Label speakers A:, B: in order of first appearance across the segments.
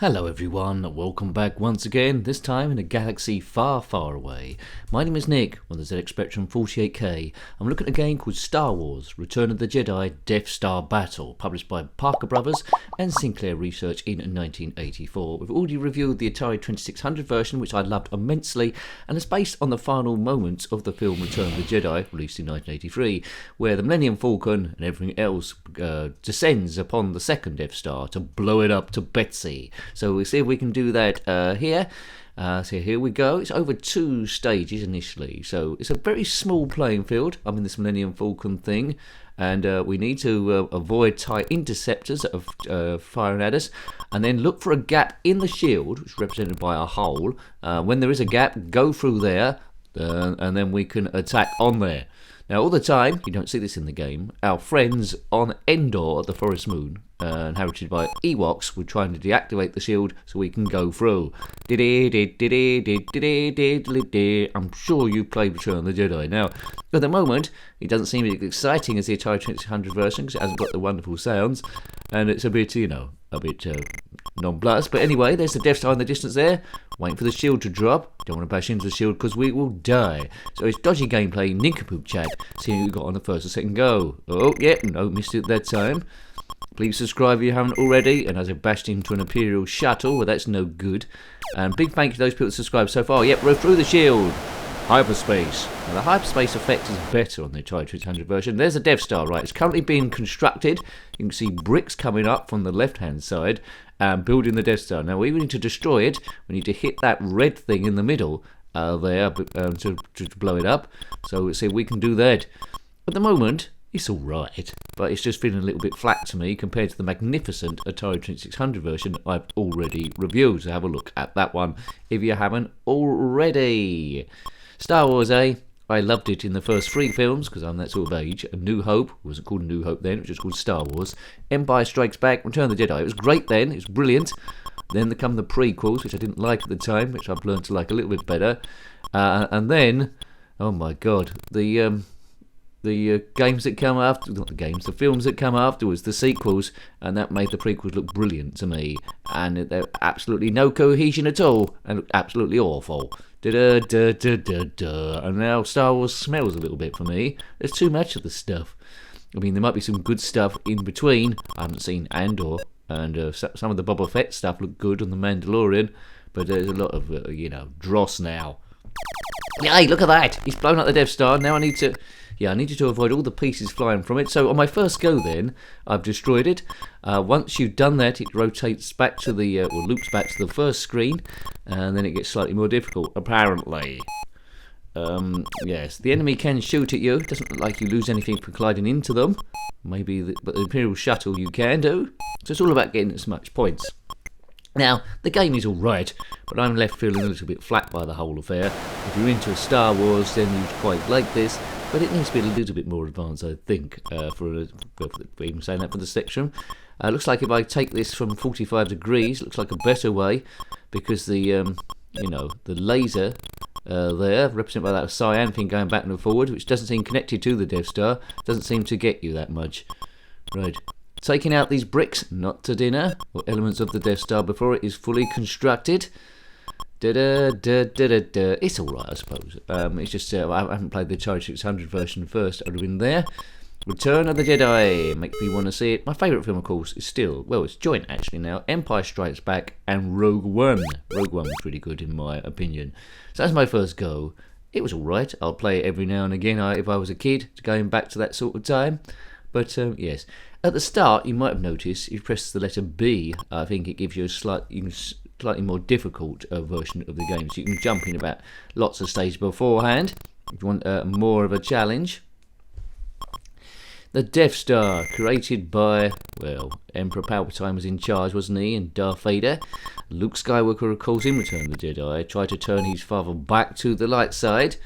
A: Hello everyone, welcome back once again, this time in a galaxy far, far away. My name is Nick, on the ZX Spectrum 48K. I'm looking at a game called Star Wars, Return of the Jedi, Death Star Battle, published by Parker Brothers and Sinclair Research in 1984. We've already reviewed the Atari 2600 version, which I loved immensely, and it's based on the final moments of the film Return of the Jedi, released in 1983, where the Millennium Falcon and everything else descends upon the second Death Star to blow it up to Betsy. So we'll see if we can do that here. So here we go. It's over 2 stages initially. So it's a very small playing field. I'm in this Millennium Falcon thing. And we need to avoid TIE interceptors that are firing at us. And then look for a gap in the shield, which is represented by a hole. When there is a gap, go through there. And then we can attack on there. Now, all the time, you don't see this in the game, our friends on Endor, the Forest Moon, inhabited by Ewoks, were trying to deactivate the shield so we can go through. I'm sure you've played Return of the Jedi. Now, at the moment, it doesn't seem as exciting as the Atari 2600 version because it hasn't got the wonderful sounds, and it's a bit, a bit nonplussed. But anyway, there's the Death Star in the distance there, waiting for the shield to drop. Don't want to bash into the shield because we will die. So it's dodgy gameplay, nincompoop chat. See who you got on the first or second go. Oh, yeah, no, missed it that time. Please subscribe if you haven't already. And as I bashed into an Imperial shuttle, well, that's no good. And big thank you to those people that subscribed so far. Yep, we're through the shield. Hyperspace. Now, the hyperspace effect is better on the Atari 2600 version. There's a Death Star, right? It's currently being constructed. You can see bricks coming up from the left-hand side and building the Death Star. Now, we need to destroy it. We need to hit that red thing in the middle there to blow it up. So let's see if we can do that. At the moment, it's alright, but it's just feeling a little bit flat to me compared to the magnificent Atari 2600 version I've already reviewed. So have a look at that one if you haven't already. Star Wars, eh? I loved it in the first 3 films because I'm that sort of age. A New Hope, it wasn't called New Hope then, it was just called Star Wars. Empire Strikes Back, Return of the Jedi. It was great then, it was brilliant. Then there come the prequels, which I didn't like at the time, which I've learned to like a little bit better. And then, oh my god, the games that come after, not the games, the films that come afterwards, the sequels, and that made the prequels look brilliant to me. And there absolutely no cohesion at all, and absolutely awful. And now Star Wars smells a little bit for me. There's too much of the stuff. I mean, there might be some good stuff in between. I haven't seen Andor, and some of the Boba Fett stuff looked good on The Mandalorian, but there's a lot of, dross now. Yay, look at that! He's blown up the Death Star. Now I need you to avoid all the pieces flying from it. So on my first go then, I've destroyed it. Once you've done that, it rotates back to the, or loops back to the first screen, and then it gets slightly more difficult, apparently. Yes, the enemy can shoot at you. It doesn't look like you lose anything for colliding into them. Maybe, but the Imperial shuttle you can do. So it's all about getting as much points. Now, the game is alright, but I'm left feeling a little bit flat by the whole affair. If you're into Star Wars, then you'd quite like this, but it needs to be a little bit more advanced, I think, for even saying that for the section. Looks like if I take this from 45 degrees, looks like a better way, because the laser there, represented by that cyan thing going back and forward, which doesn't seem connected to the Death Star, doesn't seem to get you that much. Right. Taking out these bricks, not to dinner, or elements of the Death Star before it is fully constructed. It's alright, I suppose. It's just, I haven't played the Atari 600 version first, I'd have been there. Return of the Jedi, makes me want to see it. My favourite film, of course, is still, well, it's joint actually now, Empire Strikes Back and Rogue One. Rogue One was really good in my opinion. So that's my first go. It was alright, I'll play it every now and again if I was a kid, going back to that sort of time. But yes, at the start you might have noticed, if you press the letter B, I think it gives you a slightly more difficult version of the game. So you can jump in about lots of stages beforehand if you want more of a challenge. The Death Star, created by, well, Emperor Palpatine was in charge, wasn't he, and Darth Vader. Luke Skywalker, of course, in Return of the Jedi, tried to turn his father back to the light side.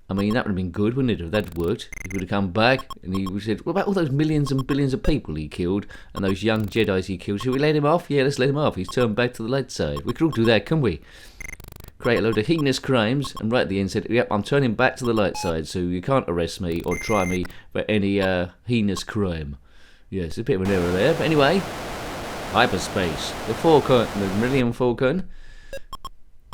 A: I mean, that would have been good, wouldn't it, if that had worked? He would have come back, and he would have said, what about all those millions and billions of people he killed, and those young Jedis he killed? Should we let him off? Yeah, let's let him off. He's turned back to the light side. We could all do that, couldn't we? Create a load of heinous crimes, and right at the end said, yep, I'm turning back to the light side, so you can't arrest me or try me for any heinous crime. Yes, a bit of an error there, but anyway, hyperspace. The Millennium Falcon.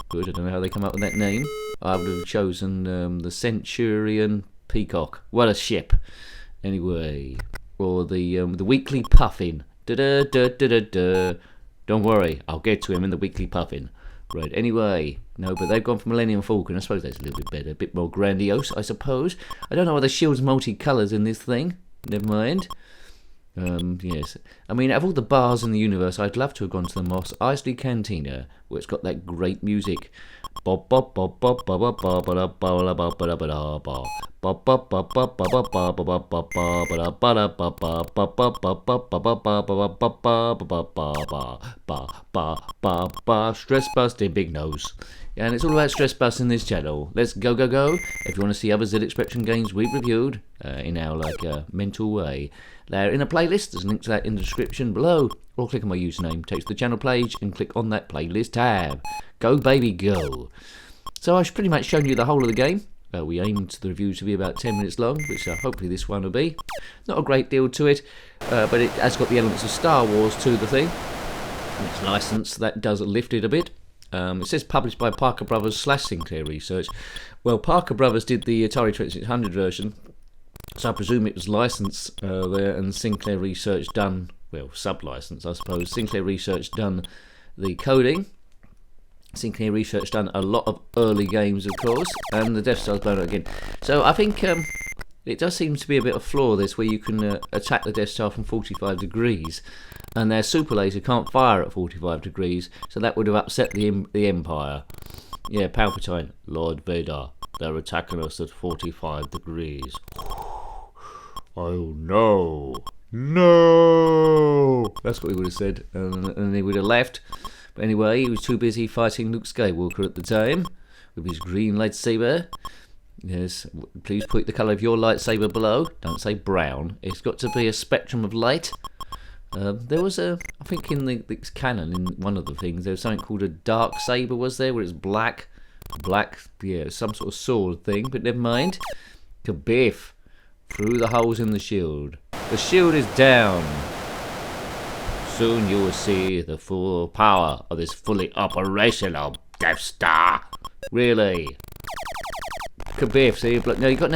A: Good, I don't know how they come up with that name. I would have chosen the Centurion Peacock. What a ship. Anyway, or the Weekly Puffin. Da-da-da-da-da-da. Don't worry, I'll get to him in the Weekly Puffin. Right, anyway, no, but they've gone for Millennium Falcon. I suppose that's a little bit better, a bit more grandiose, I suppose. I don't know why the shield's multicolours in this thing. Never mind. Yes. I mean, out of all the bars in the universe, I'd love to have gone to the Mos Eisley Cantina, where it's got that great music. Bob bob bob bob bob bob bob bob bob bob bob bob bob bob bob bob stress busting big nose. And it's all about stress busting this channel. Let's go go go. If you want to see other ZX Spectrum games we've reviewed in our mental way, they're in a playlist. There's a link to that in the description below. Or click on my username, takes to the channel page, and click on that playlist tab. Go baby go. So I've pretty much shown you the whole of the game. We aimed the review to be about 10 minutes long, which hopefully this one will be. Not a great deal to it, but it has got the elements of Star Wars to the thing. And its license, that does lift it a bit. It says published by Parker Brothers / Sinclair Research. Well, Parker Brothers did the Atari 2600 version, so I presume it was licensed there, and Sinclair Research done, well, sub-license I suppose. Sinclair Research done the coding. Sinclair Research done a lot of early games, of course, and the Death Star's blown up again. So I think it does seem to be a bit of a flaw, this, where you can attack the Death Star from 45 degrees, and their super laser can't fire at 45 degrees, so that would have upset the Empire. Yeah, Palpatine, Lord Vader, they're attacking us at 45 degrees. Oh no, no! That's what he would have said, and he would have left. But anyway, he was too busy fighting Luke Skywalker at the time with his green lightsaber. Yes, please put the colour of your lightsaber below. Don't say brown. It's got to be a spectrum of light. There was I think in the canon, in one of the things, there was something called a dark saber, was there, where it's black, yeah, some sort of sword thing, but never mind. Kabiff, through the holes in the shield. The shield is down. Soon you will see the full power of this fully operational Death Star. Really? Kabiff, see, no, you got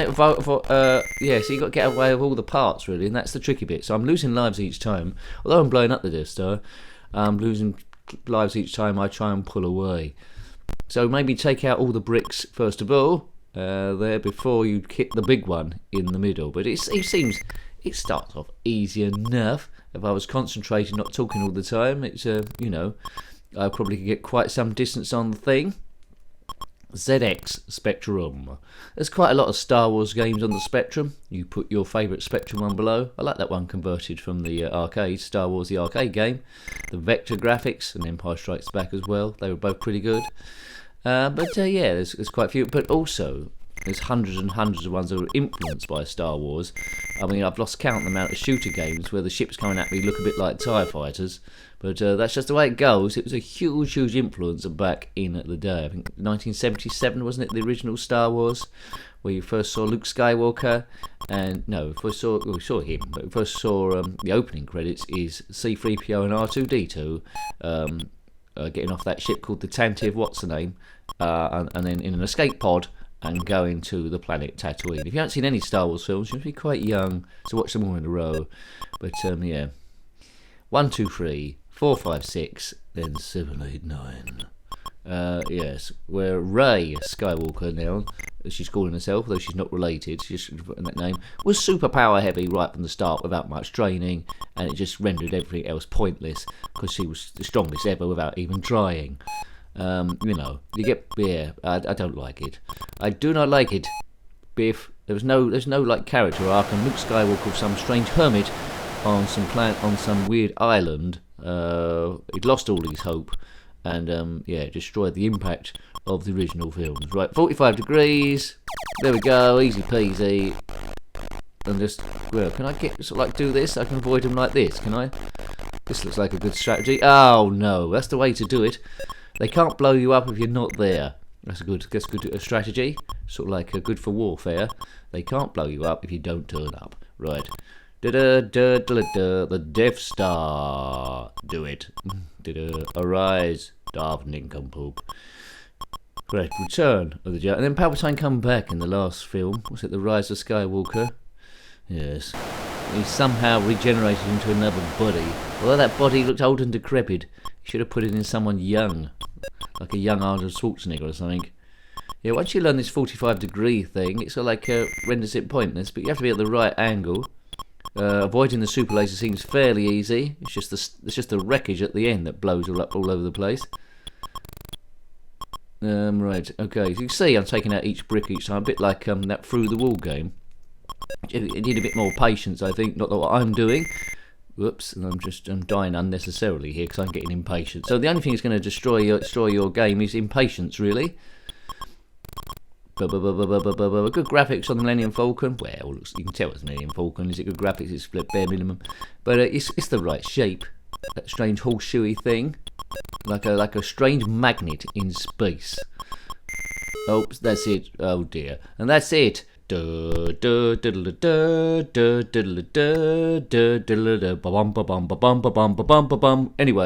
A: yeah, so you got to get away with all the parts, really, and that's the tricky bit. So I'm losing lives each time. Although I'm blowing up the Death Star, I'm losing lives each time I try and pull away. So maybe take out all the bricks first of all, there, before you hit the big one in the middle. But it seems it starts off easy enough. If I was concentrating, not talking all the time, it's you know, I probably could get quite some distance on the thing. ZX Spectrum. There's quite a lot of Star Wars games on the Spectrum. You put your favourite Spectrum one below. I like that one converted from the arcade, Star Wars the arcade game. The Vector graphics and Empire Strikes Back as well. They were both pretty good. Yeah, there's quite a few. But also, there's hundreds and hundreds of ones that are influenced by Star Wars. I mean, I've lost count the amount of shooter games where the ships coming at me look a bit like TIE fighters. But that's just the way it goes. It was a huge, huge influence back in the day. I think 1977, wasn't it, the original Star Wars, where you first saw Luke Skywalker, and no, we saw him, but we first saw the opening credits is C-3PO and R2-D2 getting off that ship called the Tantive, what's the name, and then in an escape pod and going to the planet Tatooine. If you haven't seen any Star Wars films, you must be quite young to watch them all in a row. But yeah, 1, 2, 3, 4, 5, 6, then 7, 8, 9. Yes, where Rey Skywalker now, as she's calling herself, though she's not related, she's just putting that name, was super power heavy right from the start without much training, and it just rendered everything else pointless because she was the strongest ever without even trying. You know, you get, yeah, I don't like it. I do not like it. Biff, there's no like character arc, and Luke Skywalker was some strange hermit on some weird island. He'd lost all his hope, and yeah, destroyed the impact of the original films. Right, 45 degrees. There we go, easy peasy. And just, well, can I get sort of like do this? I can avoid them like this, can I? This looks like a good strategy. Oh no, that's the way to do it. They can't blow you up if you're not there. That's a good strategy. Sort of like good for warfare. They can't blow you up if you don't turn up. Right. The Death Star. Do it. Arise, Darth Nincompoop. Great return of the Jedi. And then Palpatine come back in the last film. Was it The Rise of Skywalker? Yes. He somehow regenerated into another body. Although that body looked old and decrepit, he should have put it in someone young. Like a young Arnold Schwarzenegger or something. Yeah, once you learn this 45-degree thing, it sort of like renders it pointless, but you have to be at the right angle. Avoiding the super laser seems fairly easy. It's just the wreckage at the end that blows all over the place. Right, okay. So you can see I'm taking out each brick each time, a bit like that Through the Wall game. It need a bit more patience, I think. Not what I'm doing. Whoops, and I'm dying unnecessarily here because I'm getting impatient. So the only thing that's going to destroy your game is impatience, really. Good graphics on the Millennium Falcon. Well, you can tell it's Millennium Falcon. Is it good graphics? It's bare minimum, but it's the right shape. That strange horseshoey thing, like a strange magnet in space. Oh, that's it. Oh dear, and that's it. Anyway,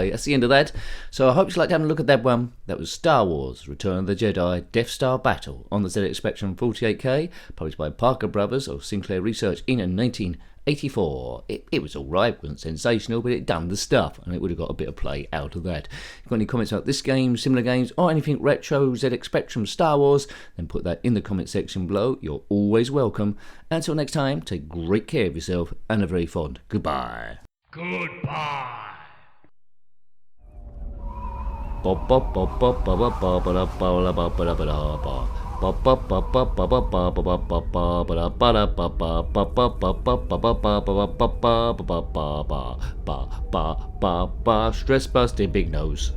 A: that's the end of that. So I hope you liked having a look at that one. That was Star Wars Return of the Jedi Death Star Battle on the ZX Spectrum 48K, published by Parker Brothers of Sinclair Research in 1984. It was alright, it wasn't sensational, but it done the stuff, and it would have got a bit of play out of that. If you've got any comments about this game, similar games, or anything retro, ZX Spectrum, Star Wars, then put that in the comment section below. You're always welcome. Until next time, take great care of yourself, and a very fond goodbye.
B: Goodbye.
A: Stress busting big nose.